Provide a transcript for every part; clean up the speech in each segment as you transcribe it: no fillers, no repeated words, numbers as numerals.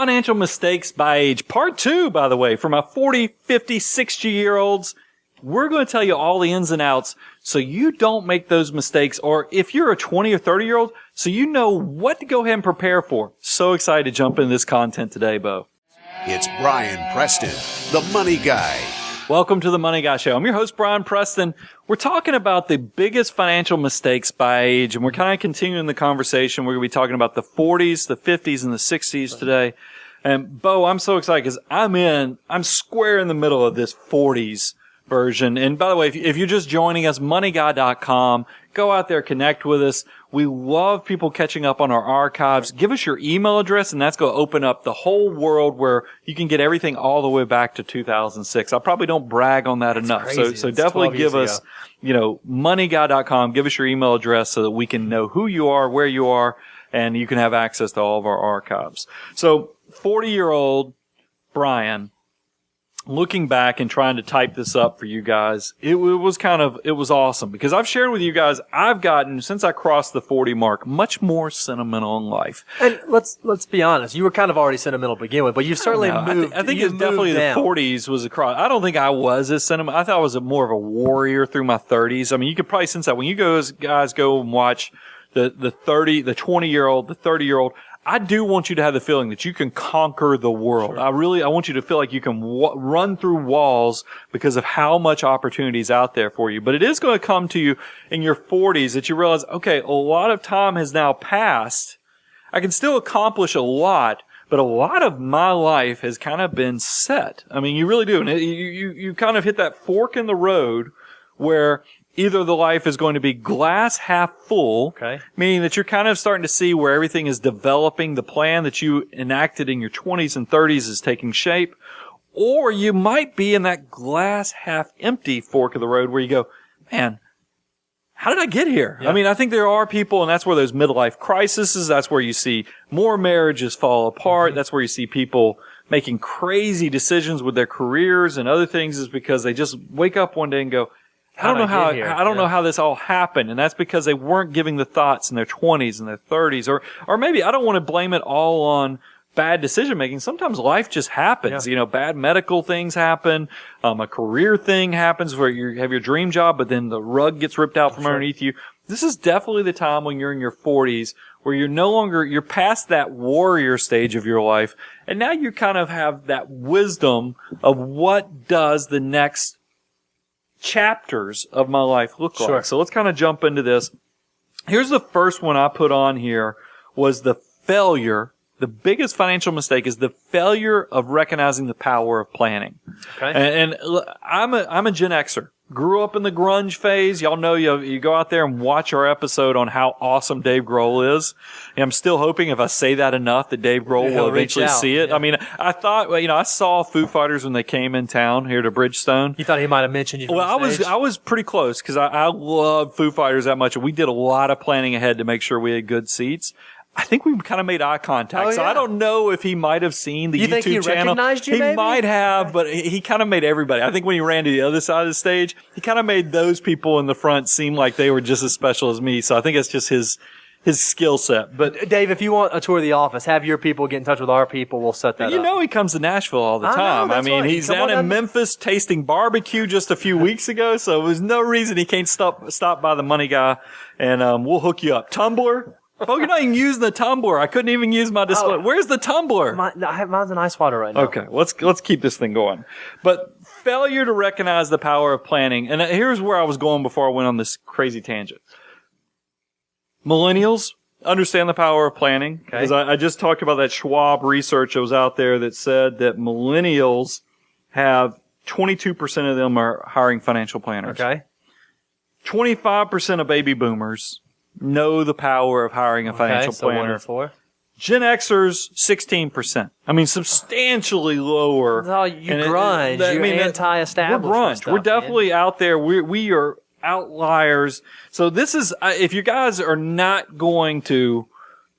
financial mistakes by age. Part 2, by the way, for my 40, 50, 60-year-olds. We're going to tell you all the ins and outs so you don't make those mistakes. Or if you're a 20 or 30-year-old, so you know what to go ahead and prepare for. So excited to jump into this content today, Bo. It's Brian Preston, the Money Guy. Welcome to the Money Guy Show. I'm your host, Brian Preston. We're talking about the biggest financial mistakes by age, and we're kind of continuing the conversation. We're going to be talking about the 40s, the 50s, and the 60s today. And Bo, I'm so excited because I'm square in the middle of this 40s version. And by the way, if you're just joining us, moneyguy.com, go out there, connect with us. We love people catching up on our archives. Give us your email address, and that's going to open up the whole world where you can get everything all the way back to 2006. I probably don't brag on that enough. Crazy. So definitely give us, moneyguy.com. Give us your email address so that we can know who you are, where you are, and you can have access to all of our archives. So 40-year-old Brian, looking back and trying to type this up for you guys, it was awesome because I've shared with you guys, I've gotten, since I crossed the 40 mark, much more sentimental in life. And let's be honest, you were kind of already sentimental to begin with, but you've certainly moved. I think it's definitely down. The 40s was across. I don't think I was as sentimental. I thought I was more of a warrior through my 30s. I mean, you could probably sense that when you guys go and watch the 20-year-old, the 30-year-old. I do want you to have the feeling that you can conquer the world. Sure. I want you to feel like you can run through walls because of how much opportunity is out there for you. But it is going to come to you in your 40s that you realize, okay, a lot of time has now passed. I can still accomplish a lot, but a lot of my life has kind of been set. I mean, you really do. And you kind of hit that fork in the road where either the life is going to be glass half full, meaning that you're kind of starting to see where everything is developing, the plan that you enacted in your 20s and 30s is taking shape, or you might be in that glass half empty fork of the road where you go, man, how did I get here? Yeah. I mean, I think there are people, and that's where those midlife crises, that's where you see more marriages fall apart, mm-hmm. That's where you see people making crazy decisions with their careers and other things, is because they just wake up one day and go, I don't know how this all happened. And that's because they weren't giving the thoughts in their 20s and their 30s. Or maybe I don't want to blame it all on bad decision making. Sometimes life just happens. Yeah. Bad medical things happen. A career thing happens where you have your dream job, but then the rug gets ripped out from underneath you. This is definitely the time when you're in your 40s where you're past that warrior stage of your life. And now you kind of have that wisdom of what does the next chapters of my life look like. Sure. So let's kind of jump into this. Here's the first one I put on here was the failure. The biggest financial mistake is the failure of recognizing the power of planning. Okay. And I'm a Gen Xer. Grew up in the grunge phase. Y'all know you go out there and watch our episode on how awesome Dave Grohl is. And I'm still hoping if I say that enough that Dave Grohl will eventually see it. Yeah. I mean, I thought, I saw Foo Fighters when they came in town here to Bridgestone. You thought he might have mentioned you from the stage? I was pretty close because I love Foo Fighters that much. We did a lot of planning ahead to make sure we had good seats. I think we kind of made eye contact. So I don't know if he might have seen the YouTube channel. You think he recognized you, maybe? He might have, but he kind of made everybody. I think when he ran to the other side of the stage, he kind of made those people in the front seem like they were just as special as me. So I think it's just his skill set. But Dave, if you want a tour of the office, have your people get in touch with our people. We'll set that up. He comes to Nashville all the time. I mean, he's down in Memphis tasting barbecue just a few weeks ago. So there's no reason he can't stop by the Money Guy, and we'll hook you up. Tumbler. Oh, you're not even using the tumbler. I couldn't even use my display. Where's the tumbler? Mine's an ice water right now. Okay, let's keep this thing going. But failure to recognize the power of planning. And here's where I was going before I went on this crazy tangent. Millennials understand the power of planning. Because I just talked about that Schwab research that was out there that said that millennials have 22% of them are hiring financial planners. Okay. 25% of baby boomers know the power of hiring a financial planner. Gen Xers, 16%. I mean, substantially lower. No, you grunge. You're anti-establishment. We're grunge. We're definitely out there. We are outliers. So this is, if you guys are not going to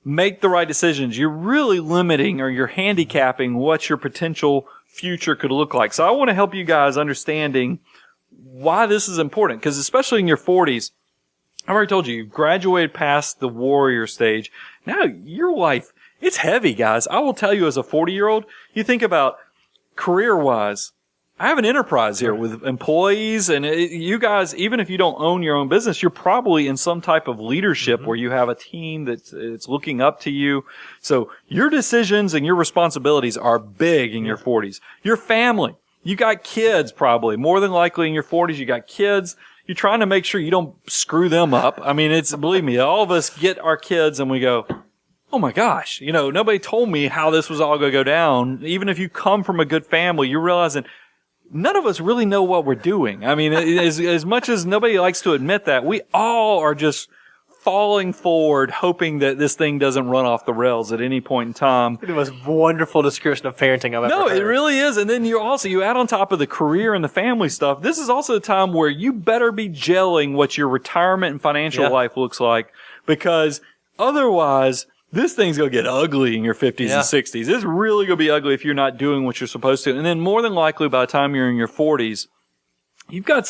make the right decisions, you're really limiting or you're handicapping what your potential future could look like. So I want to help you guys understanding why this is important. Because especially in your 40s, I've already told you, you've graduated past the warrior stage. Now your life it's heavy, guys. I will tell you, as a 40-year-old, you think about career-wise, I have an enterprise here with employees, and you guys, even if you don't own your own business, you're probably in some type of leadership where you have a team that's looking up to you. So your decisions and your responsibilities are big in your 40s. Your family, you got kids probably, more than likely in your 40s, you got kids. You're trying to make sure you don't screw them up. I mean, believe me, all of us get our kids and we go, oh my gosh, nobody told me how this was all going to go down. Even if you come from a good family, you're realizing none of us really know what we're doing. I mean, as much as nobody likes to admit that, we all are just falling forward, hoping that this thing doesn't run off the rails at any point in time. It was a wonderful description of parenting I've ever heard. No, it really is. And then you add on top of the career and the family stuff, this is also a time where you better be gelling what your retirement and financial life looks like, because otherwise this thing's going to get ugly in your 50s and 60s. It's really going to be ugly if you're not doing what you're supposed to. And then more than likely by the time you're in your 40s, you've got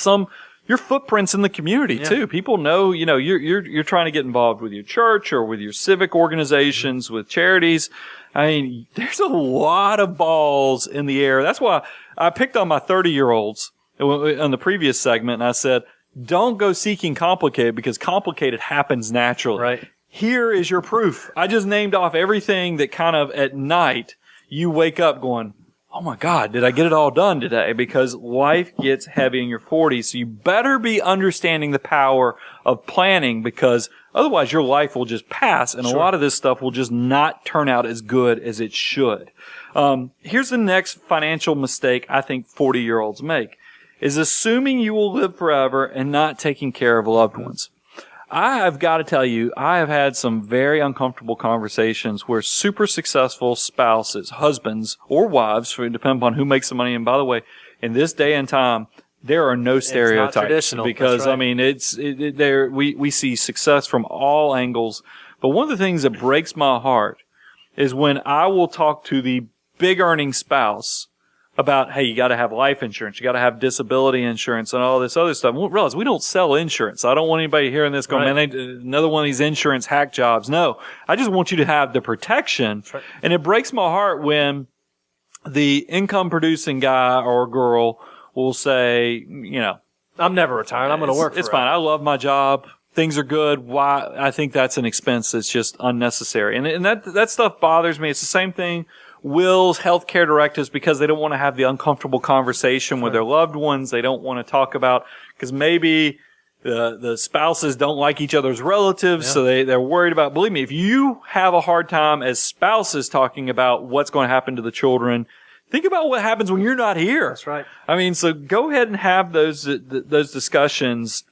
your footprints in the community too. People know, you're trying to get involved with your church or with your civic organizations, with charities. I mean, there's a lot of balls in the air. That's why I picked on my 30-year-olds on the previous segment, and I said, don't go seeking complicated, because complicated happens naturally. Right. Here is your proof. I just named off everything that kind of at night you wake up going, oh my God, did I get it all done today? Because life gets heavy in your 40s. So you better be understanding the power of planning, because otherwise your life will just pass, and a lot of this stuff will just not turn out as good as it should. Here's the next financial mistake I think 40-year-olds make, is assuming you will live forever and not taking care of loved ones. I have got to tell you, I have had some very uncomfortable conversations where super successful spouses, husbands or wives, depending upon who makes the money. And by the way, in this day and time, there are no stereotypes. It's not traditional. Because, right. I mean, we see success from all angles. But one of the things that breaks my heart is when I will talk to the big earning spouse about, hey, you got to have life insurance, you got to have disability insurance, and all this other stuff. We realize we don't sell insurance. I don't want anybody hearing this going, man, another one of these insurance hack jobs. No, I just want you to have the protection. Right. And it breaks my heart when the income producing guy or girl will say, I'm never retiring. I'm going to work. It's fine. I love my job. Things are good. Why? I think that's an expense that's just unnecessary. And that stuff bothers me. It's the same thing. Wills, healthcare directives, because they don't want to have the uncomfortable conversation with their loved ones. They don't want to talk about, because maybe the spouses don't like each other's relatives, so they're worried about. Believe me, if you have a hard time as spouses talking about what's going to happen to the children, think about what happens when you're not here. That's right. I mean, so go ahead and have those discussions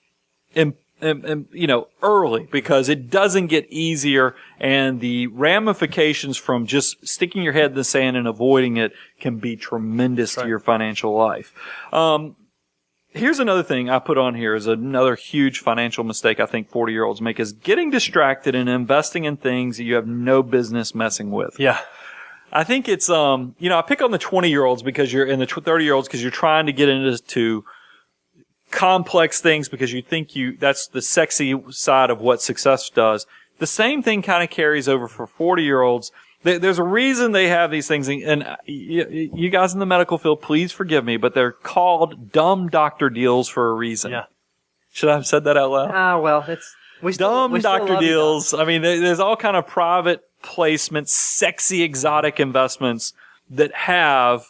early, because it doesn't get easier, and the ramifications from just sticking your head in the sand and avoiding it can be tremendous to your financial life. Here's another thing I put on here is another huge financial mistake I think 40-year-olds make, is getting distracted and investing in things that you have no business messing with. Yeah. I think it's, I pick on the 20-year-olds because you're in the 30-year-olds because you're trying to get into complex things because you think that's the sexy side of what success does. The same thing kind of carries over for 40-year-olds. There's a reason they have these things, and you guys in the medical field, please forgive me, but they're called dumb doctor deals for a reason. Yeah. Should I have said that out loud? Well, we dumb doctor deals. I mean, there's all kind of private placements, sexy exotic investments that have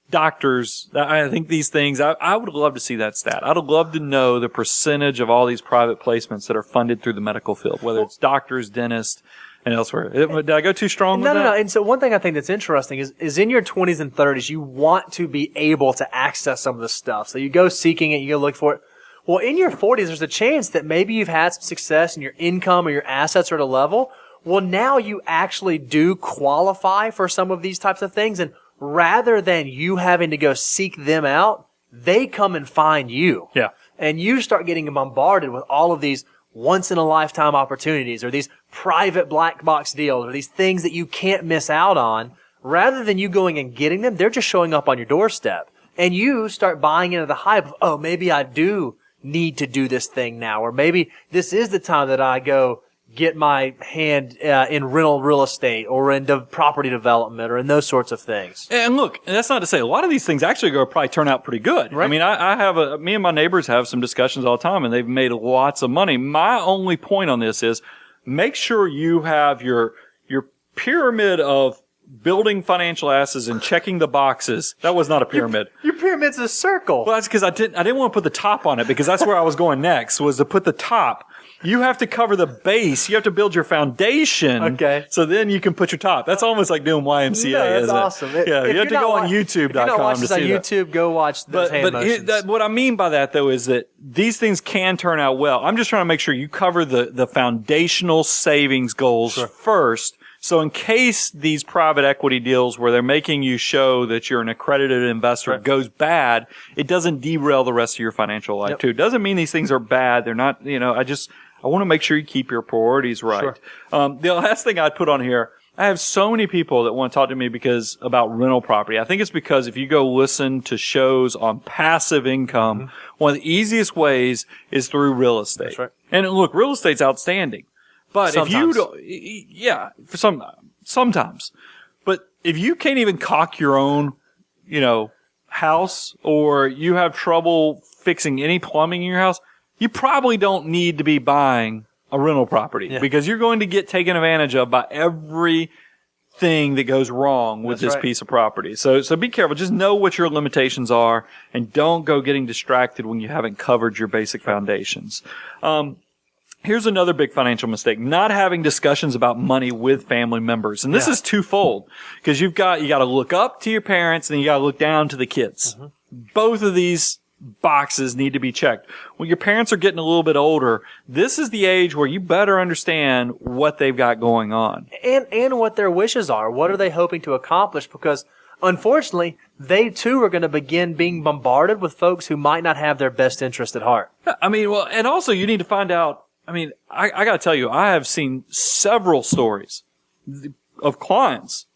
doctors. I think these things, I would love to see that stat. I'd love to know the percentage of all these private placements that are funded through the medical field, whether it's doctors, dentists, and elsewhere. Did I go too strong with that? No. And so one thing I think that's interesting is in your 20s and 30s, you want to be able to access some of this stuff. So you go seeking it, you go look for it. Well, in your 40s, there's a chance that maybe you've had some success and your income or your assets are at a level. Well, now you actually do qualify for some of these types of things, and rather than you having to go seek them out, they come and find you. Yeah. And you start getting bombarded with all of these once-in-a-lifetime opportunities or these private black box deals or these things that you can't miss out on. Rather than you going and getting them, they're just showing up on your doorstep. And you start buying into the hype of, oh, maybe I do need to do this thing now, or maybe this is the time that I go get my hand in rental real estate or in property development or in those sorts of things. And look, that's not to say a lot of these things actually go probably turn out pretty good. Right. I mean, me and my neighbors have some discussions all the time, and they've made lots of money. My only point on this is make sure you have your pyramid of building financial assets and checking the boxes. That was not a pyramid. Your pyramid's a circle. Well, that's because I didn't want to put the top on it, because that's where I was going next, was to put the top. You have to cover the base. You have to build your foundation. Okay. So then you can put your top. That's almost like doing YMCA, No, that's isn't awesome. it? Yeah, you have to go on YouTube.com If you're not watching to this on see that. YouTube, go watch those hand motions. What I mean by that, though, is that these things can turn out well. I'm just trying to make sure you cover the foundational savings goals first. So in case these private equity deals where they're making you show that you're an accredited investor goes bad, it doesn't derail the rest of your financial life too. It doesn't mean these things are bad. They're not, I want to make sure you keep your priorities right. Sure. The last thing I'd put on here, I have so many people that want to talk to me about rental property. I think it's because if you go listen to shows on passive income, one of the easiest ways is through real estate. That's right. And look, real estate's outstanding. But Sometimes. sometimes. But if you can't even caulk your own, house, or you have trouble fixing any plumbing in your house, you probably don't need to be buying a rental property because you're going to get taken advantage of by everything that goes wrong with this piece of property. So be careful. Just know what your limitations are and don't go getting distracted when you haven't covered your basic foundations. Here's another big financial mistake, not having discussions about money with family members. And this is twofold, because you got to look up to your parents and you got to look down to the kids. Both of these boxes need to be checked. When your parents are getting a little bit older, this is the age where you better understand what they've got going on. And what their wishes are. What are they hoping to accomplish? Because unfortunately, they too are going to begin being bombarded with folks who might not have their best interest at heart. I mean, well, and also you need to find out, I got to tell you, I have seen several stories of clients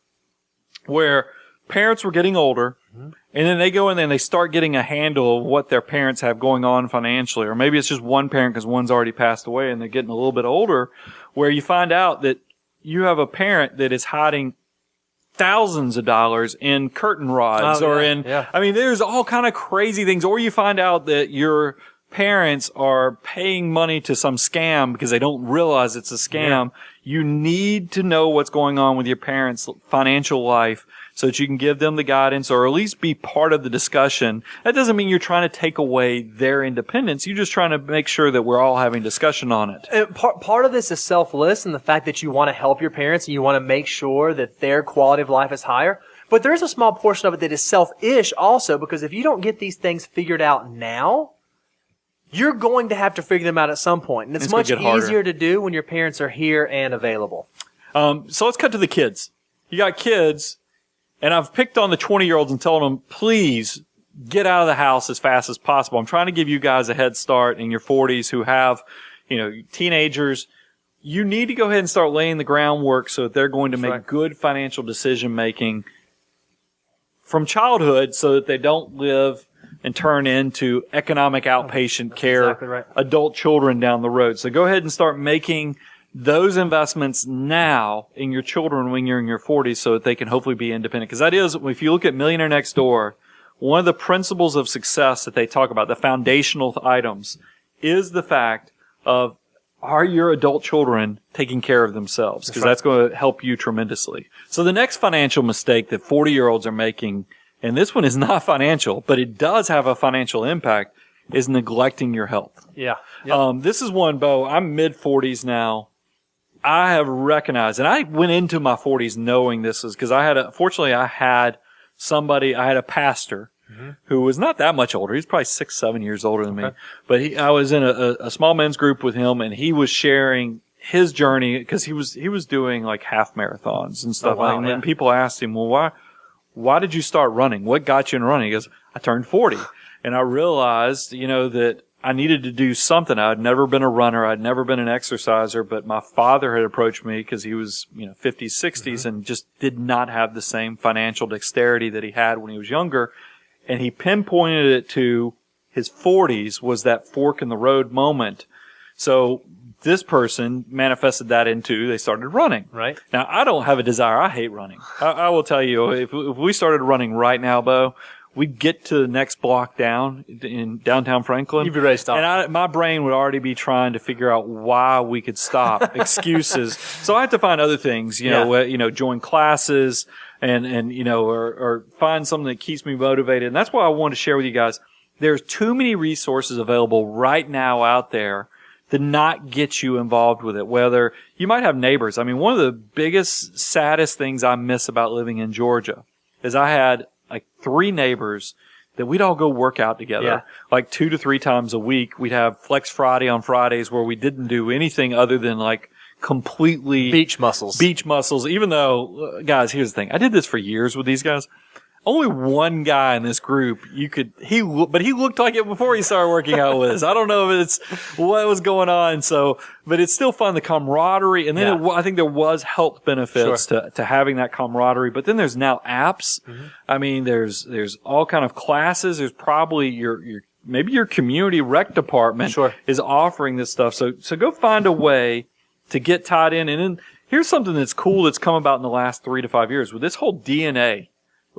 where parents were getting older, and then they go in there and they start getting a handle of what their parents have going on financially. Or maybe it's just one parent because one's already passed away and they're getting a little bit older, where you find out that you have a parent that is hiding thousands of dollars in curtain rods there's all kind of crazy things. Or you find out that your parents are paying money to some scam because they don't realize it's a scam. You need to know what's going on with your parents' financial life so that you can give them the guidance or at least be part of the discussion. That doesn't mean you're trying to take away their independence. You're just trying to make sure that we're all having discussion on it. And part of this is selfless and the fact that you want to help your parents and you want to make sure that their quality of life is higher. But there's a small portion of it that is selfish also, because if you don't get these things figured out now, you're going to have to figure them out at some point. And it's much easier to do when your parents are here and available. So let's cut to the kids. You got kids, and I've picked on the 20-year-olds and told them, please get out of the house as fast as possible. I'm trying to give you guys a head start in your 40s who have, teenagers. You need to go ahead and start laying the groundwork so that they're going to make good financial decision making from childhood so that they don't live and turn into economic outpatient care adult children down the road. So go ahead and start making those investments now in your children when you're in your 40s so that they can hopefully be independent. Because that is, if you look at Millionaire Next Door, one of the principles of success that they talk about, the foundational items, is the fact of, are your adult children taking care of themselves? Because that's going to help you tremendously. So the next financial mistake that 40-year-olds are making, and this one is not financial, but it does have a financial impact, is neglecting your health. This is one, Bo, I'm mid-40s now. I have recognized, and I went into my 40s knowing this is because I had a pastor who was not that much older. He was probably 6-7 years older than me. But I was in a small men's group with him, and he was sharing his journey because he was doing like half marathons and stuff. And people asked him, well, why did you start running? What got you in running? He goes, I turned 40. And I realized, that I needed to do something. I had never been a runner. I'd never been an exerciser, but my father had approached me because he was, 50s, 60s and just did not have the same financial dexterity that he had when he was younger. And he pinpointed it to his 40s was that fork in the road moment. So this person manifested that into they started running. Right. Now, I don't have a desire. I hate running. I will tell you, if we started running right now, Bo, we'd get to the next block down in downtown Franklin. You'd be ready to stop. And my brain would already be trying to figure out why we could stop, excuses. So I have to find other things, join classes and or find something that keeps me motivated. And that's why I wanted to share with you guys. There's too many resources available right now out there to not get you involved with it. Whether you might have neighbors. I mean, one of the biggest, saddest things I miss about living in Georgia is I had like 3 neighbors that we'd all go work out together, like 2 to 3 times a week. We'd have Flex Friday on Fridays where we didn't do anything other than like completely beach muscles. Even though, guys, here's the thing. I did this for years with these guys. Only one guy in this group he looked like it before he started working out with us. I don't know if it's what was going on. So, but it's still fun, the camaraderie. And then I think there was health benefits to having that camaraderie. But then there's now apps. Mm-hmm. I mean, there's all kind of classes. There's probably maybe your community rec department is offering this stuff. So go find a way to get tied in. And then here's something that's cool that's come about in the last 3 to 5 years with this whole DNA.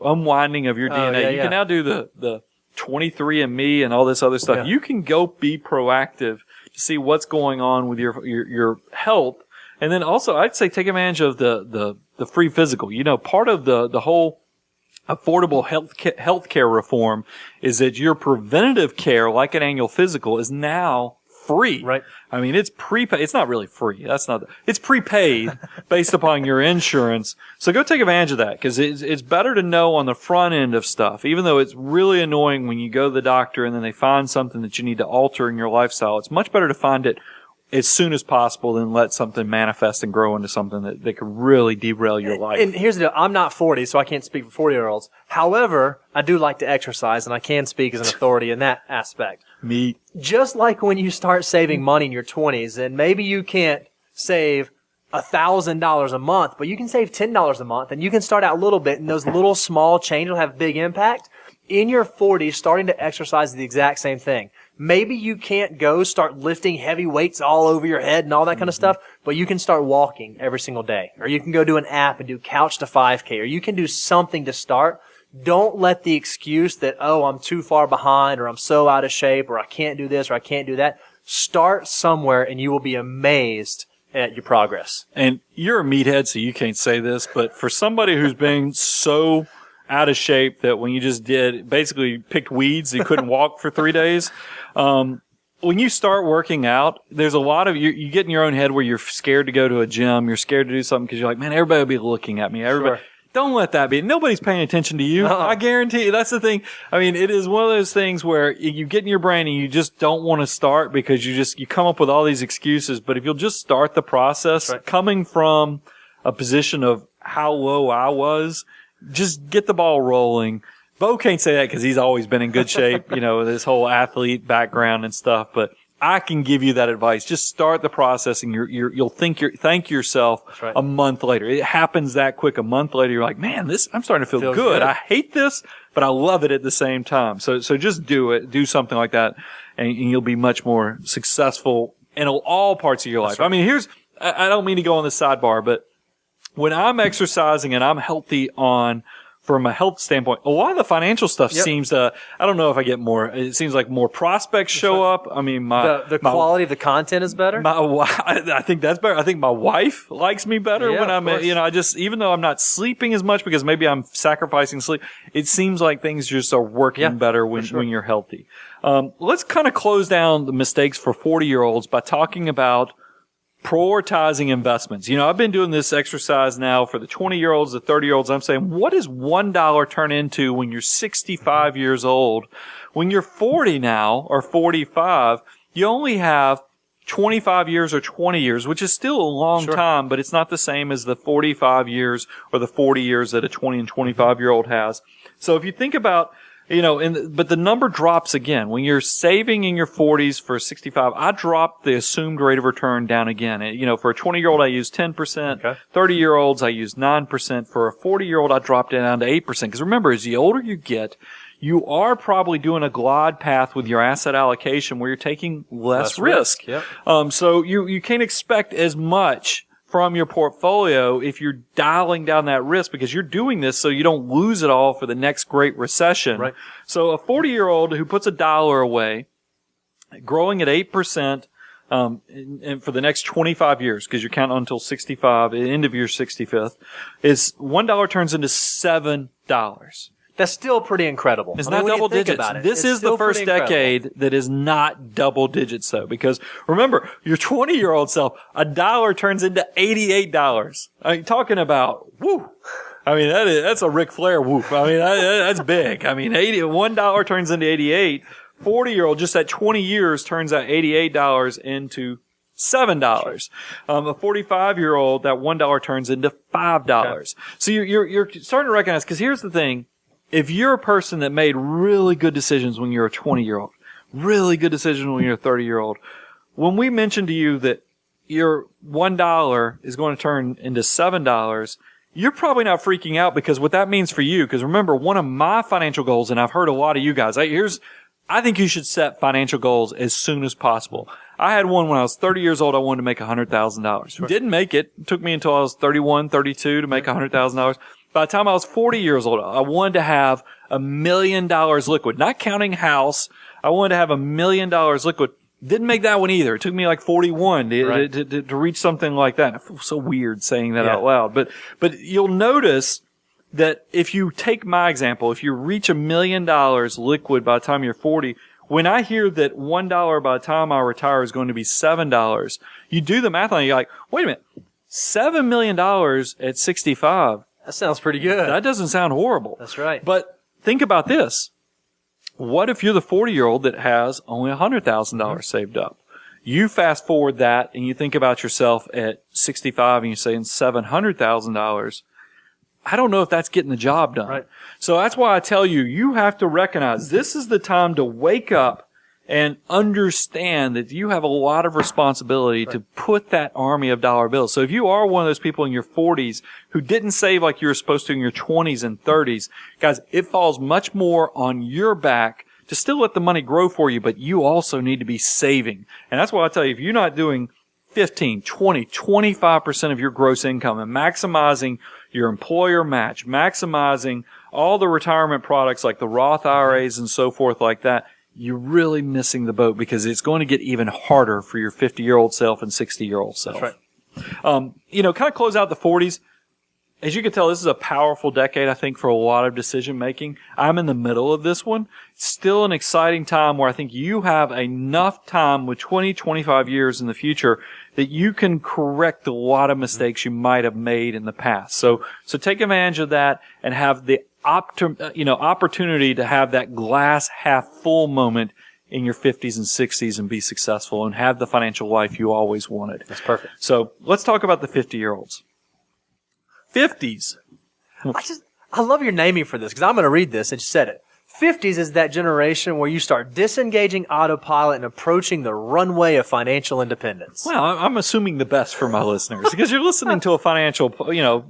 Unwinding of your DNA. You can now do the 23andMe and all this other stuff. Yeah. You can go be proactive to see what's going on with your health. And then also I'd say take advantage of the free physical. Part of the whole affordable healthcare reform is that your preventative care, like an annual physical, is now free. Right. I mean, it's prepaid. It's not really free. It's prepaid based upon your insurance. So go take advantage of that because it's better to know on the front end of stuff, even though it's really annoying when you go to the doctor and then they find something that you need to alter in your lifestyle. It's much better to find it as soon as possible than let something manifest and grow into something that could really derail your life. And here's the deal. I'm not 40, so I can't speak for 40-year-olds. However, I do like to exercise, and I can speak as an authority in that aspect. Me. Just like when you start saving money in your 20s, and maybe you can't save $1,000 a month, but you can save $10 a month, and you can start out a little bit, and those little small changes will have big impact. In your 40s, starting to exercise is the exact same thing. Maybe you can't go start lifting heavy weights all over your head and all that kind of stuff, but you can start walking every single day. Or you can go do an app and do couch to 5K, or you can do something to start. Don't let the excuse that, I'm too far behind, or I'm so out of shape, or I can't do this, or I can't do that. Start somewhere and you will be amazed at your progress. And you're a meathead, so you can't say this, but for somebody who's been so out of shape that when you just basically picked weeds, you couldn't walk for 3 days. When you start working out, there's a lot of you get in your own head where you're scared to go to a gym. You're scared to do something because you're like, man, everybody will be looking at me. Don't let that be. Nobody's paying attention to you. I guarantee you. That's the thing. I mean, it is one of those things where you get in your brain and you just don't want to start because you come up with all these excuses. But if you'll just start the process, coming from a position of how low I was, just get the ball rolling. Bo can't say that because he's always been in good shape, this whole athlete background and stuff. But I can give you that advice. Just start the process, and you'll thank yourself a month later. It happens that quick. A month later, you're like, man, I'm starting to feel good. I hate this, but I love it at the same time. So just do it. Do something like that, and you'll be much more successful in all parts of your life. Right. I mean, I don't mean to go on the sidebar, but when I'm exercising and I'm healthy from a health standpoint, a lot of the financial stuff seems to, I don't know if I get more, it seems like more prospects show up. I mean, the quality of the content is better. I think that's better. I think my wife likes me better when I'm, even though I'm not sleeping as much because maybe I'm sacrificing sleep, it seems like things just are working better when you're healthy. Let's kind of close down the mistakes for 40-year-olds by talking about prioritizing investments. I've been doing this exercise now for the 20-year-olds, the 30-year-olds. I'm saying, what does $1 turn into when you're 65 years old? When you're 40 now or 45, you only have 25 years or 20 years, which is still a long time, but it's not the same as the 45 years or the 40 years that a 20 and 25-year-old has. So if you think about but the number drops again. When you're saving in your 40s for 65, I dropped the assumed rate of return down again. For a 20-year-old, I use 10%. Okay. 30-year-olds, I use 9%. For a 40-year-old, I dropped it down to 8%. Because remember, as the older you get, you are probably doing a glide path with your asset allocation where you're taking less risk. Yep. So you can't expect as much from your portfolio if you're dialing down that risk, because you're doing this so you don't lose it all for the next great recession. Right. So a 40-year-old who puts $1 away, growing at 8%, and for the next 25 years, because you're counting until 65, the end of your 65th, is $1 turns into $7. That's still pretty incredible. It's I mean, not when you double think digits. about it, This it's is the still first pretty incredible. decade that is not double digits, though, because remember, your 20-year-old self, $1 turns into $88. I mean, talking about, woo. I mean, that's a Ric Flair whoop. I mean, that's big. I mean, $1 turns into 88. 40-year-old, just at 20 years, turns out $88 into $7. A 45-year-old, that $1 turns into $5. Okay. So you're starting to recognize, because here's the thing. If you're a person that made really good decisions when you're a 20-year-old, really good decisions when you're a 30-year-old, when we mentioned to you that your $1 is going to turn into $7, you're probably not freaking out, because what that means for you, because remember, one of my financial goals, and I've heard a lot of you guys, I think you should set financial goals as soon as possible. I had one when I was 30 years old. I wanted to make $100,000. Sure. Didn't make it. It took me until I was 31, 32 to make $100,000. By the time I was 40 years old, I wanted to have $1 million liquid, not counting house. I wanted to have $1 million liquid. Didn't make that one either. It took me like 41 to reach something like that. I feel so weird saying that out loud, but you'll notice that if you take my example, if you reach $1 million liquid by the time you're 40, when I hear that $1 by the time I retire is going to be $7, you do the math on it, you're like, wait a minute, $7 million at 65. That sounds pretty good. That doesn't sound horrible. That's right. But think about this. What if you're the 40-year-old that has only $100,000 saved up? You fast forward that and you think about yourself at 65 and you're saying $700,000. I don't know if that's getting the job done. Right. So that's why I tell you, you have to recognize this is the time to wake up and understand that you have a lot of responsibility to put that army of dollar bills. So if you are one of those people in your 40s who didn't save like you were supposed to in your 20s and 30s, guys, it falls much more on your back to still let the money grow for you, but you also need to be saving. And that's why I tell you, if you're not doing 15, 20, 25% of your gross income and maximizing your employer match, maximizing all the retirement products like the Roth IRAs and so forth like that, you're really missing the boat, because it's going to get even harder for your 50-year-old self and 60-year-old self. That's right. Kind of close out the 40s. As you can tell, this is a powerful decade, I think, for a lot of decision making. I'm in the middle of this one. It's still an exciting time where I think you have enough time with 20, 25 years in the future that you can correct a lot of mistakes you might have made in the past. So take advantage of that and have the opportunity to have that glass half full moment in your 50s and 60s and be successful and have the financial life you always wanted. That's perfect. So let's talk about the 50-year-olds. 50s. I love your naming for this, because I'm going to read this and you said it. 50s is that generation where you start disengaging autopilot and approaching the runway of financial independence. Well, I'm assuming the best for my listeners, because you're listening to a financial,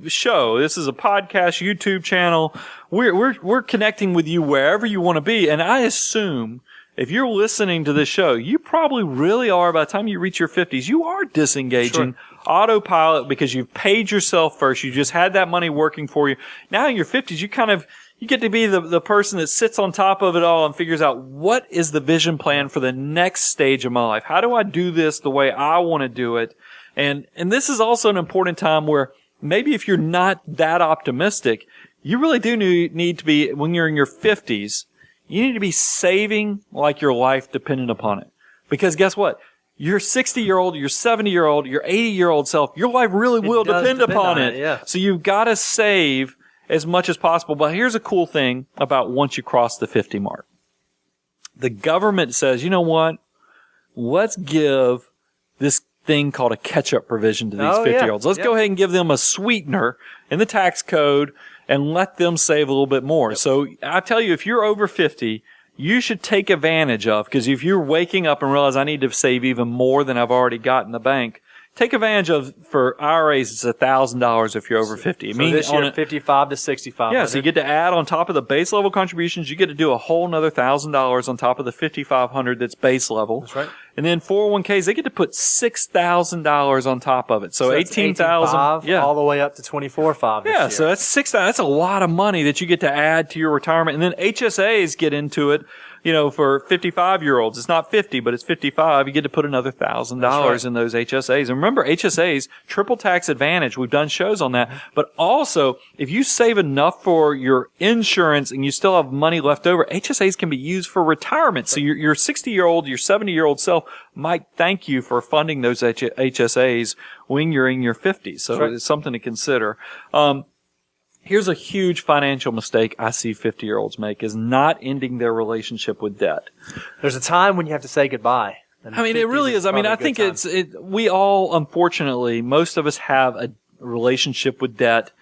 show. This is a podcast, YouTube channel. We're connecting with you wherever you want to be. And I assume if you're listening to this show, you probably really are, by the time you reach your 50s, you are disengaging autopilot, because you've paid yourself first. You just had that money working for you. Now in your 50s, you get to be the person that sits on top of it all and figures out, what is the vision plan for the next stage of my life? How do I do this the way I want to do it? And this is also an important time where maybe if you're not that optimistic, you really do need to be, when you're in your 50s, you need to be saving like your life depended upon it. Because guess what? Your 60-year-old, your 70-year-old, your 80-year-old self, your life really will depend upon it. Yeah. So you've got to save as much as possible. But here's a cool thing about once you cross the 50 mark. The government says, you know what? Let's give this thing called a catch-up provision to these 50-year-olds. Let's go ahead and give them a sweetener in the tax code and let them save a little bit more. So I tell you, if you're over 50, you should take advantage of, because if you're waking up and realize I need to save even more than I've already got in the bank, take advantage of, for IRAs, it's $1,000 if you're over 50. So this year, 55 to 65. Yeah, so you get to add on top of the base level contributions, you get to do a whole nother $1,000 on top of the $5,500 that's base level. That's right. And then 401ks, they get to put $6,000 on top of it. So 18,000. Yeah. All the way up to 24,500. Yeah, so that's $6,000. That's a lot of money that you get to add to your retirement. And then HSAs get into it. For 55-year-olds, it's not 50, but it's 55. You get to put another $1,000 in those HSAs. And remember, HSAs, triple tax advantage. We've done shows on that. But also, if you save enough for your insurance and you still have money left over, HSAs can be used for retirement. So your 60-year-old, your 70-year-old self might thank you for funding those HSAs when you're in your 50s. So it's something to consider. Here's a huge financial mistake I see 50-year-olds make is not ending their relationship with debt. There's a time when you have to say goodbye. It really is. I think we all, unfortunately, most of us have a relationship with debt,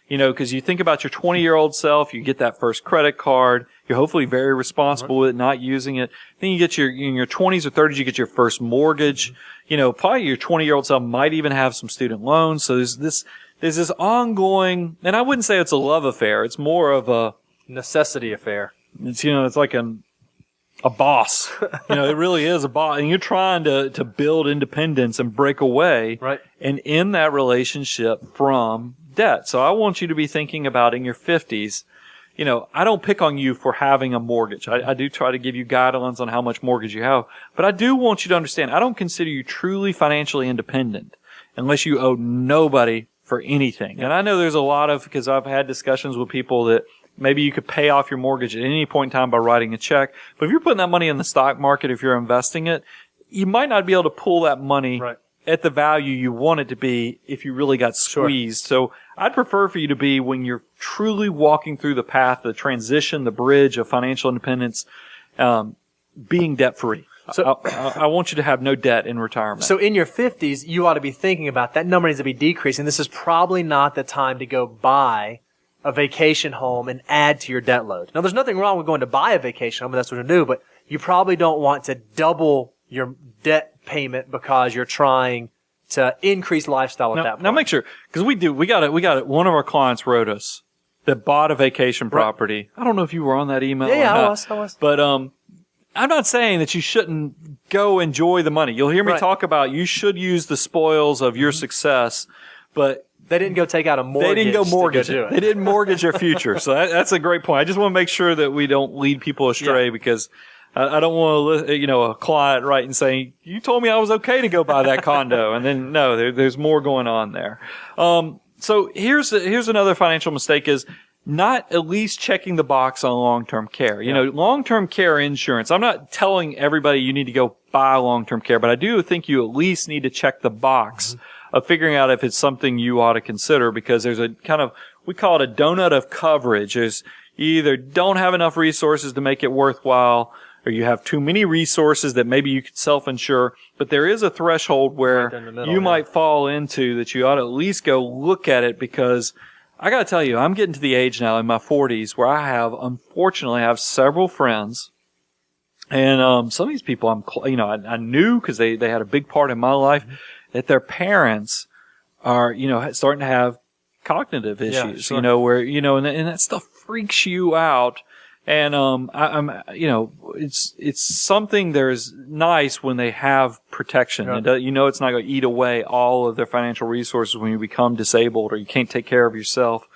because you think about your 20-year-old self, you get that first credit card, you're hopefully very responsible with it, not using it. Then you get in your 20s or 30s, you get your first mortgage. Probably your 20-year-old self might even have some student loans. So there's this ongoing, and I wouldn't say it's a love affair. It's more of a necessity affair. It's, it's like a boss. It really is a boss. And you're trying to build independence and break away and end that relationship from debt. So I want you to be thinking about in your 50s, I don't pick on you for having a mortgage. I do try to give you guidelines on how much mortgage you have. But I do want you to understand, I don't consider you truly financially independent unless you owe nobody for anything. And I know there's a lot of, because I've had discussions with people that maybe you could pay off your mortgage at any point in time by writing a check. But if you're putting that money in the stock market, if you're investing it, you might not be able to pull that money at the value you want it to be if you really got squeezed. So I'd prefer for you to be, when you're truly walking through the path, the transition, the bridge of financial independence, being debt free. So I want you to have no debt in retirement. So in your 50s, you ought to be thinking about that number needs to be decreasing. This is probably not the time to go buy a vacation home and add to your debt load. Now, there's nothing wrong with going to buy a vacation home, but that's what you do. But you probably don't want to double your debt payment because you're trying to increase lifestyle at that point. Now make sure, because we got it. One of our clients wrote us that bought a vacation property. I don't know if you were on that email. Yeah, I was. But I'm not saying that you shouldn't go enjoy the money. You'll hear me talk about you should use the spoils of your success, but they didn't go take out a mortgage. They didn't go mortgage it. They didn't mortgage their future. So that's a great point. I just want to make sure that we don't lead people astray because I don't want to, a client writing saying, you told me I was okay to go buy that condo. And then no, there's more going on there. So here's another financial mistake is not at least checking the box on long-term care. Long-term care insurance. I'm not telling everybody you need to go buy long-term care, but I do think you at least need to check the box of figuring out if it's something you ought to consider, because there's a kind of, we call it a donut of coverage. You either don't have enough resources to make it worthwhile, or you have too many resources that maybe you could self-insure, but there is a threshold where you might fall into that you ought to at least go look at it, because I got to tell you, I'm getting to the age now in my 40s where unfortunately, I have several friends, and some of these people I knew because they had a big part in my life, that their parents are starting to have cognitive issues, where and that stuff freaks you out. And it's something there's nice when they have protection. And, it's not going to eat away all of their financial resources when you become disabled or you can't take care of yourself.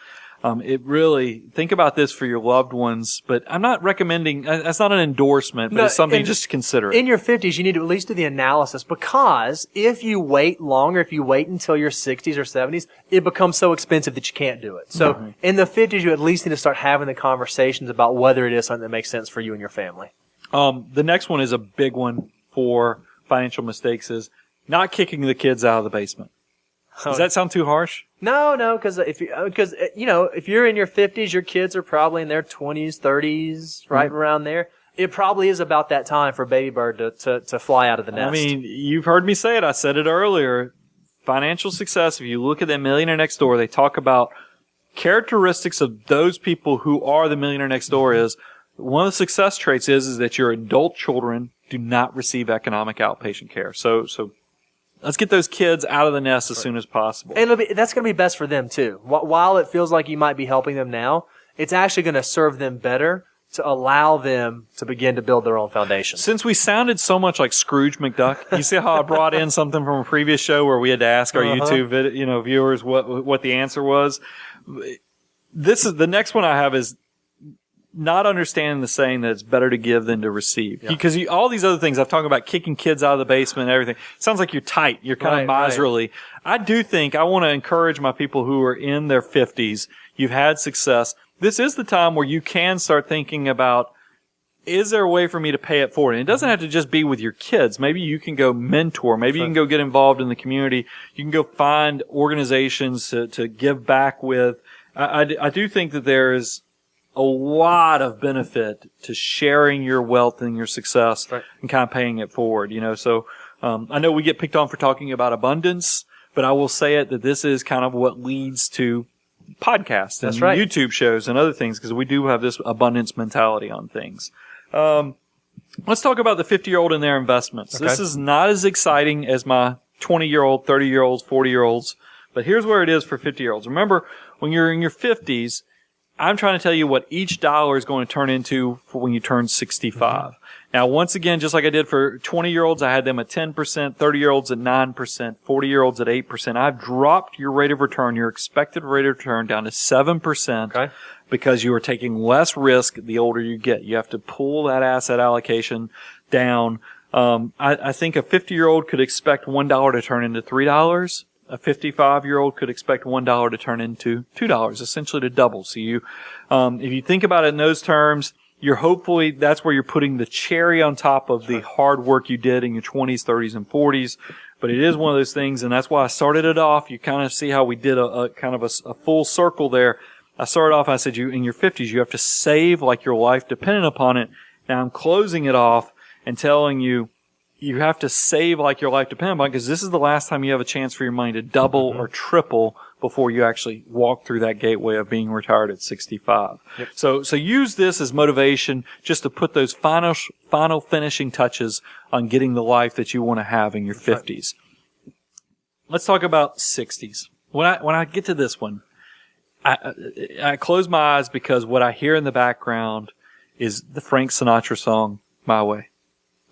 It really, think about this for your loved ones, but I'm not recommending, that's not an endorsement, but it's something just to consider. In your 50s, you need to at least do the analysis, because if you wait longer, if you wait until your 60s or 70s, it becomes so expensive that you can't do it. So in the 50s, you at least need to start having the conversations about whether it is something that makes sense for you and your family. The next one is a big one for financial mistakes, is not kicking the kids out of the basement. Does that sound too harsh? No, because if you're in your 50s, your kids are probably in their 20s, 30s, right around there. It probably is about that time for a baby bird to fly out of the nest. I mean, you've heard me say it. I said it earlier. Financial success, if you look at that Millionaire Next Door, they talk about characteristics of those people who are the Millionaire Next Door. Is one of the success traits is that your adult children do not receive economic outpatient care. So Let's get those kids out of the nest as soon as possible. And that's going to be best for them too. While it feels like you might be helping them now, it's actually going to serve them better to allow them to begin to build their own foundation. Since we sounded so much like Scrooge McDuck, you see how I brought in something from a previous show where we had to ask our YouTube viewers what the answer was. This is the next one I have is not understanding the saying that it's better to give than to receive. Because all these other things I've talked about, kicking kids out of the basement and everything, sounds like you're tight. You're kind of miserly. Right. I do think I want to encourage my people who are in their 50s. You've had success. This is the time where you can start thinking about, is there a way for me to pay it forward? And it doesn't have to just be with your kids. Maybe you can go mentor. Maybe you can go get involved in the community. You can go find organizations to give back with. I do think that there is a lot of benefit to sharing your wealth and your success and kind of paying it forward, So, I know we get picked on for talking about abundance, but I will say it that this is kind of what leads to podcasts and YouTube shows and other things because we do have this abundance mentality on things. Let's talk about the 50-year-old and their investments. Okay. This is not as exciting as my 20-year-old, 30-year-olds, 40-year-olds, but here's where it is for 50-year-olds. Remember, when you're in your 50s, I'm trying to tell you what each dollar is going to turn into for when you turn 65. Now, once again, just like I did for 20-year-olds, I had them at 10%, 30-year-olds at 9%, 40-year-olds at 8%. I've dropped your rate of return, your expected rate of return down to 7% because you are taking less risk the older you get. You have to pull that asset allocation down. I think a 50-year-old could expect $1 to turn into $3. A 55-year-old could expect $1 to turn into $2, essentially to double. So if you think about it in those terms, that's where you're putting the cherry on top of the hard work you did in your 20s, 30s, and 40s. But it is one of those things, and that's why I started it off. You kind of see how we did a kind of a full circle there. I started off, I said, in your 50s, you have to save like your life dependent upon it. Now I'm closing it off and telling you, you have to save like your life depends on it because this is the last time you have a chance for your money to double or triple before you actually walk through that gateway of being retired at 65. Yep. So use this as motivation just to put those final finishing touches on getting the life that you want to have in your 50s. Let's talk about 60s. When I get to this one, I close my eyes because what I hear in the background is the Frank Sinatra song, My Way.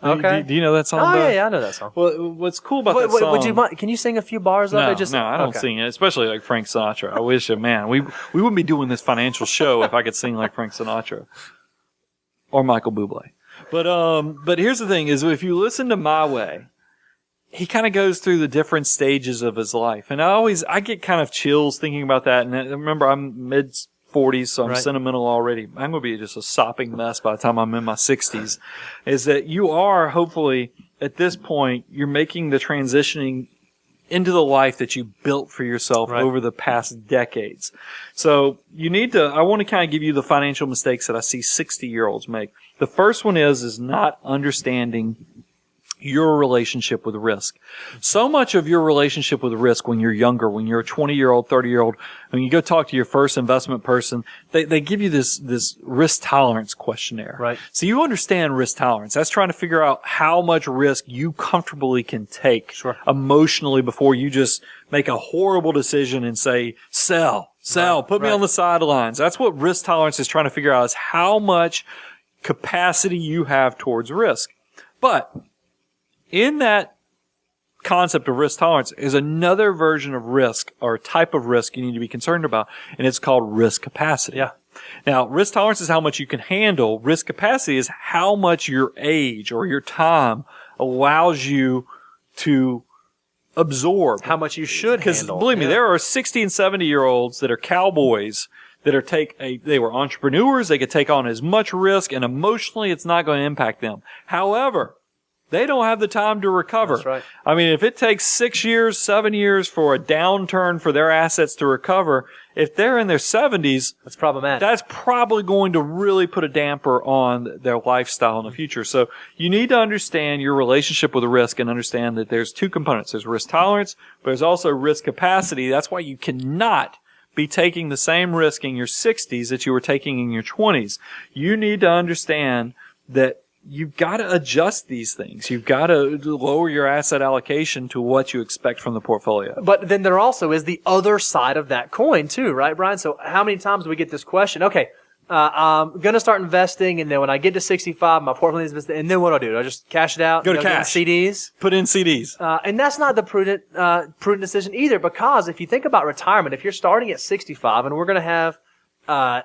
Okay. Do you know that song? Oh, yeah, I know that song. Well, what's cool about that song... Would you mind, can you sing a few bars of it? No, I don't sing it, especially like Frank Sinatra. I wish, man, we wouldn't be doing this financial show if I could sing like Frank Sinatra. Or Michael Bublé. But here's the thing, is if you listen to My Way, he kind of goes through the different stages of his life. And I get kind of chills thinking about that. And remember, I'm mid-40s, so I'm sentimental already. I'm going to be just a sopping mess by the time I'm in my 60s. Is that you are, hopefully, at this point, you're making the transitioning into the life that you built for yourself over the past decades. So I want to kind of give you the financial mistakes that I see 60-year-olds make. The first one is not understanding your relationship with risk. So much of your relationship with risk when you're younger, when you're a 20-year-old, 30-year-old, when you go talk to your first investment person, they give you this risk tolerance questionnaire. Right. So you understand risk tolerance. That's trying to figure out how much risk you comfortably can take emotionally before you just make a horrible decision and say, sell, put me on the sidelines. That's what risk tolerance is trying to figure out, is how much capacity you have towards risk. But in that concept of risk tolerance is another version of risk or type of risk you need to be concerned about, and it's called risk capacity. Yeah. Now, risk tolerance is how much you can handle. Risk capacity is how much your age or your time allows you to absorb. How much you should handle. Because believe me, there are 60 and 70-year-olds that are cowboys that they were entrepreneurs. They could take on as much risk, and emotionally it's not going to impact them. However, they don't have the time to recover. That's right. I mean, if it takes 6 years, 7 years for a downturn for their assets to recover, if they're in their 70s, that's problematic. That's probably going to really put a damper on their lifestyle in the future. So you need to understand your relationship with the risk and understand that there's two components. There's risk tolerance, but there's also risk capacity. That's why you cannot be taking the same risk in your 60s that you were taking in your 20s. You need to understand that you've got to adjust these things. You've got to lower your asset allocation to what you expect from the portfolio. But then there also is the other side of that coin too, right, Brian? So how many times do we get this question? Okay, I'm going to start investing, and then when I get to 65, my portfolio is invested, and then what do I do? Do I just cash it out? Go to cash. Get CDs? Put in CDs. And that's not the prudent decision either, because if you think about retirement, if you're starting at 65 and we're going to have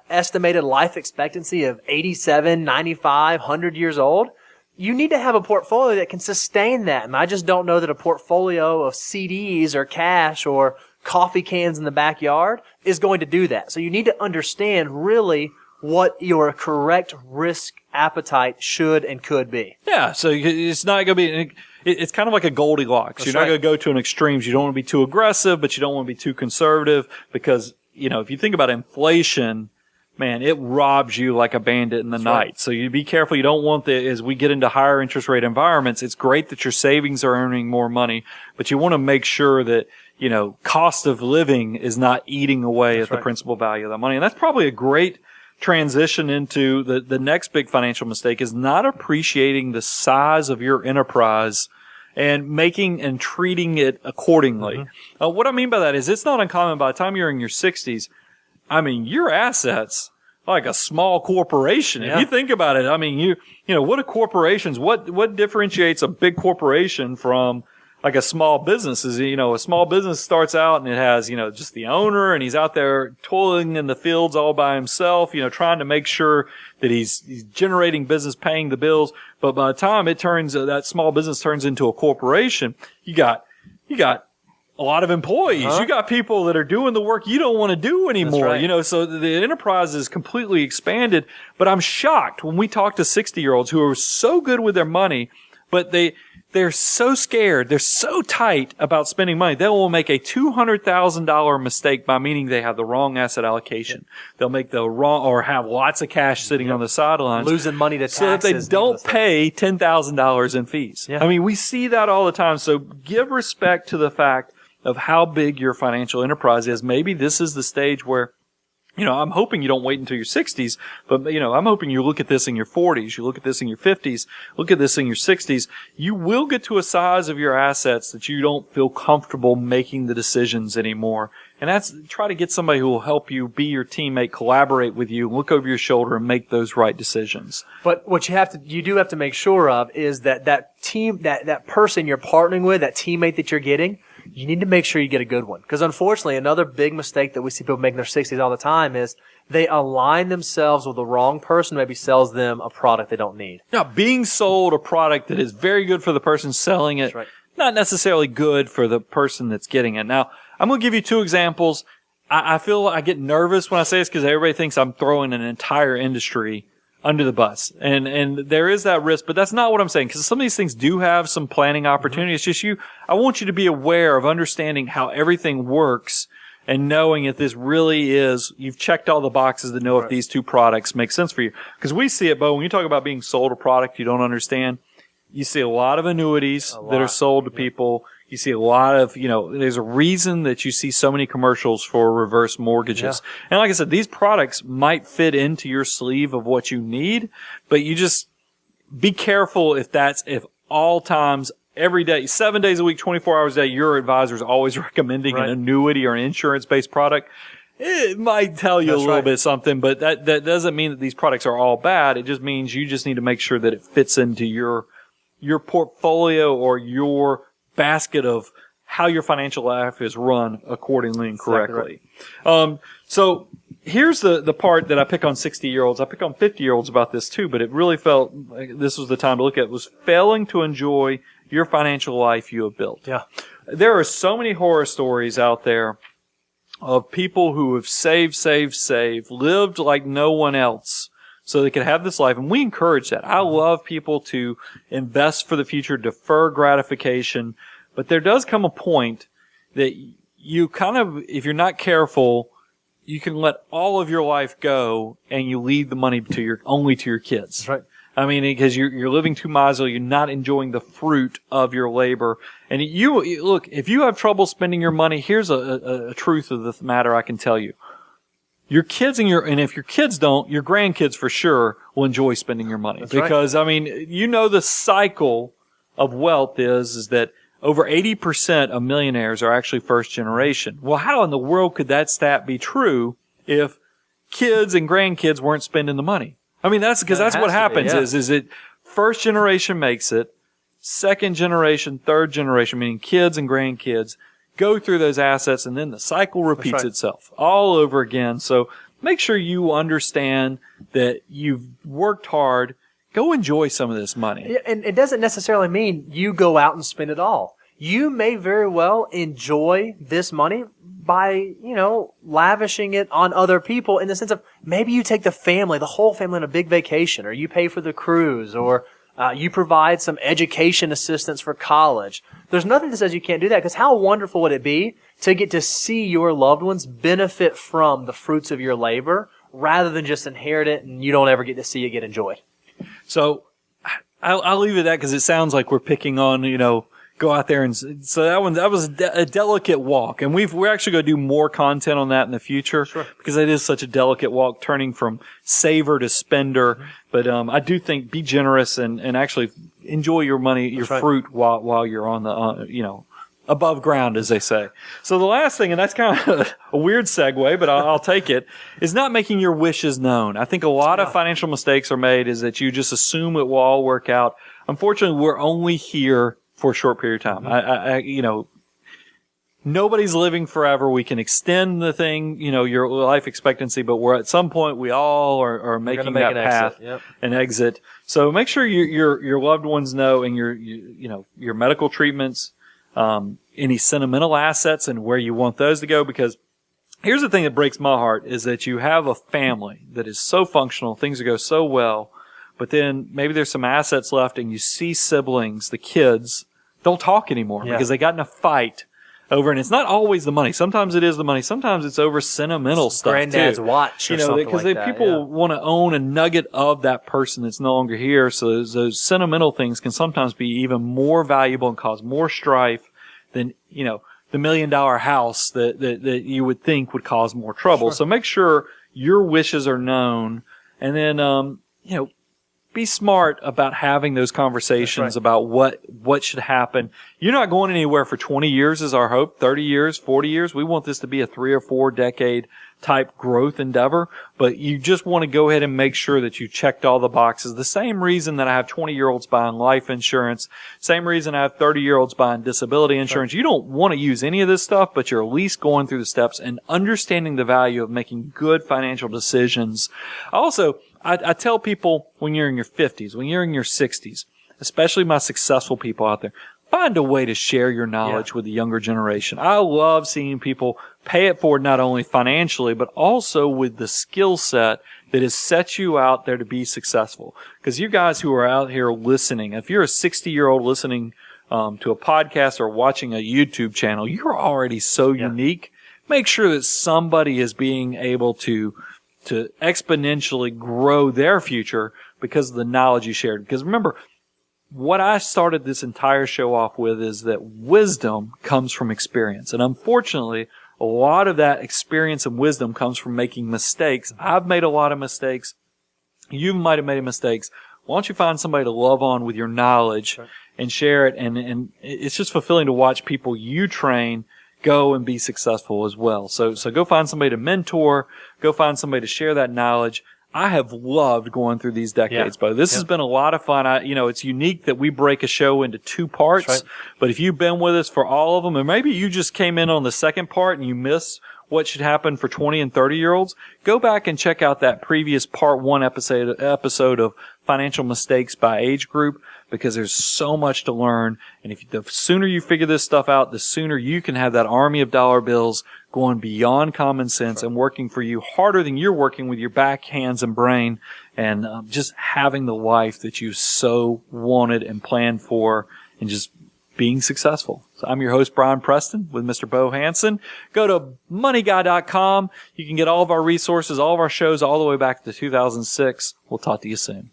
estimated life expectancy of 87, 95, 100 years old, you need to have a portfolio that can sustain that. And I just don't know that a portfolio of CDs or cash or coffee cans in the backyard is going to do that. So you need to understand really what your correct risk appetite should and could be. Yeah, so it's not going to be, it's kind of like a Goldilocks. You're not going to go to an extremes. You don't want to be too aggressive, but you don't want to be too conservative, because, if you think about inflation, man, it robs you like a bandit in the night. Right. So you be careful. You don't want as we get into higher interest rate environments, it's great that your savings are earning more money, but you want to make sure that, cost of living is not eating away at the principal value of that money. And that's probably a great transition into the next big financial mistake, is not appreciating the size of your enterprise and making and treating it accordingly. Mm-hmm. What I mean by that is, it's not uncommon by the time you're in your 60s, your assets are like a small corporation. Yeah. If you think about it, what are corporations? What differentiates a big corporation from like a small business? Is, a small business starts out and it has, just the owner, and he's out there toiling in the fields all by himself, trying to make sure that he's generating business, paying the bills. But by the time that small business turns into a corporation, you got a lot of employees. Uh-huh. You got people that are doing the work you don't want to do anymore. Right. So the enterprise is completely expanded. But I'm shocked when we talk to 60-year-olds who are so good with their money, but they're so scared. They're so tight about spending money. They will make a $200,000 mistake by meaning they have the wrong asset allocation. Yep. They'll make the wrong, or have lots of cash sitting on the sidelines. Losing money to taxes. So that they don't pay $10,000 in fees. Yeah. We see that all the time. So give respect to the fact of how big your financial enterprise is. Maybe this is the stage where, I'm hoping you don't wait until your 60s, but, I'm hoping you look at this in your 40s, you look at this in your 50s, look at this in your 60s. You will get to a size of your assets that you don't feel comfortable making the decisions anymore. And that's, try to get somebody who will help you, be your teammate, collaborate with you, look over your shoulder and make those right decisions. But what you do have to make sure of is that team, that person you're partnering with, that teammate that you're getting, you need to make sure you get a good one. Because unfortunately, another big mistake that we see people make in their 60s all the time is they align themselves with the wrong person, maybe sells them a product they don't need. Now, being sold a product that is very good for the person selling it, right, not necessarily good for the person that's getting it. Now, I'm going to give you two examples. I feel I get nervous when I say this because everybody thinks I'm throwing an entire industry under the bus. And there is that risk, but that's not what I'm saying, because some of these things do have some planning opportunities. Mm-hmm. It's just I want you to be aware of understanding how everything works and knowing if this really is, you've checked all the boxes to know if these two products make sense for you. Because we see it, Bo, when you talk about being sold a product you don't understand, you see a lot of annuities that are sold to people. You see a lot of, there's a reason that you see so many commercials for reverse mortgages. Yeah. And like I said, these products might fit into your sleeve of what you need, but you just be careful if all times, every day, 7 days a week, 24 hours a day, your advisor is always recommending an annuity or an insurance-based product. It might tell you a little bit something, but that doesn't mean that these products are all bad. It just means you just need to make sure that it fits into your portfolio or your basket of how your financial life is run accordingly and correctly. Exactly right. So here's the part that I pick on 60-year-olds. I pick on 50-year-olds about this too, but it really felt like this was the time to look at it, was failing to enjoy your financial life you have built. Yeah. There are so many horror stories out there of people who have saved, lived like no one else so they could have this life. And we encourage that. I love people to invest for the future, defer gratification. But there does come a point that you kind of, if you're not careful, you can let all of your life go and you leave the money only to your kids. That's right. Because you're living too miserly, you're not enjoying the fruit of your labor. And you look, if you have trouble spending your money, here's a truth of the matter I can tell you. your kids and if your kids don't, your grandkids for sure will enjoy spending your money. That's because, I mean, the cycle of wealth is that over 80% of millionaires are actually first generation. Well, how in the world could that stat be true if kids and grandkids weren't spending the money? I mean, that's what happens is it first generation makes it, second generation, third generation, meaning kids and grandkids, go through those assets, and then the cycle repeats itself all over again. So make sure you understand that you've worked hard. Go enjoy some of this money. And it doesn't necessarily mean you go out and spend it all. You may very well enjoy this money by, lavishing it on other people in the sense of maybe you take the whole family on a big vacation, or you pay for the cruise, or you provide some education assistance for college. There's nothing that says you can't do that, because how wonderful would it be to get to see your loved ones benefit from the fruits of your labor rather than just inherit it and you don't ever get to see it get enjoyed. So I'll leave it at that because it sounds like we're picking on, go out there. And so that was a delicate walk. And we're actually going to do more content on that in the future. Sure. Because it is such a delicate walk, turning from saver to spender. Mm-hmm. But I do think be generous and actually enjoy your money, your fruit while you're on the, above ground, as they say. So the last thing, and that's kind of a weird segue, but I'll take it, is not making your wishes known. I think a lot of financial mistakes are made is that you just assume it will all work out. Unfortunately, we're only here for a short period of time. Nobody's living forever. We can extend the thing, your life expectancy, but we're at some point we all are making that path, an exit. So make sure your loved ones know, and your medical treatments, any sentimental assets and where you want those to go. Because here's the thing that breaks my heart is that you have a family that is so functional, things go so well, but then maybe there's some assets left and you see siblings, the kids, don't talk anymore because they got in a fight over, and it's not always the money. Sometimes it is the money. Sometimes it's over sentimental stuff Granddad's too. watch or something because like that. People want to own a nugget of that person that's no longer here. So those sentimental things can sometimes be even more valuable and cause more strife than, the $1 million house that you would think would cause more trouble. Sure. So make sure your wishes are known, and then, be smart about having those conversations about what should happen. You're not going anywhere for 20 years is our hope, 30 years, 40 years. We want this to be a 3 or 4 decade type growth endeavor, but you just want to go ahead and make sure that you checked all the boxes. The same reason that I have 20-year-olds buying life insurance, same reason I have 30-year-olds buying disability insurance. You don't want to use any of this stuff, but you're at least going through the steps and understanding the value of making good financial decisions. Also, I tell people when you're in your 50s, when you're in your 60s, especially my successful people out there, find a way to share your knowledge with the younger generation. I love seeing people pay it forward not only financially, but also with the skill set that has set you out there to be successful. Because you guys who are out here listening, if you're a 60-year-old listening to a podcast or watching a YouTube channel, you're already so unique. Make sure that somebody is being able to exponentially grow their future because of the knowledge you shared. Because remember, what I started this entire show off with is that wisdom comes from experience. And unfortunately, a lot of that experience and wisdom comes from making mistakes. I've made a lot of mistakes. You might have made mistakes. Why don't you find somebody to love on with your knowledge and share it? And it's just fulfilling to watch people you train go and be successful as well. So go find somebody to mentor, go find somebody to share that knowledge. I have loved going through these decades, but this has been a lot of fun. It's unique that we break a show into 2 parts, but if you've been with us for all of them, and maybe you just came in on the second part and you missed what should happen for 20 and 30-year-olds, go back and check out that previous part 1 episode of Financial Mistakes by Age Group, because there's so much to learn. And the sooner you figure this stuff out, the sooner you can have that army of dollar bills going beyond common sense and working for you harder than you're working with your back, hands, and brain, and just having the life that you so wanted and planned for, and just being successful. So I'm your host, Brian Preston, with Mr. Bo Hansen. Go to moneyguy.com. You can get all of our resources, all of our shows, all the way back to 2006. We'll talk to you soon.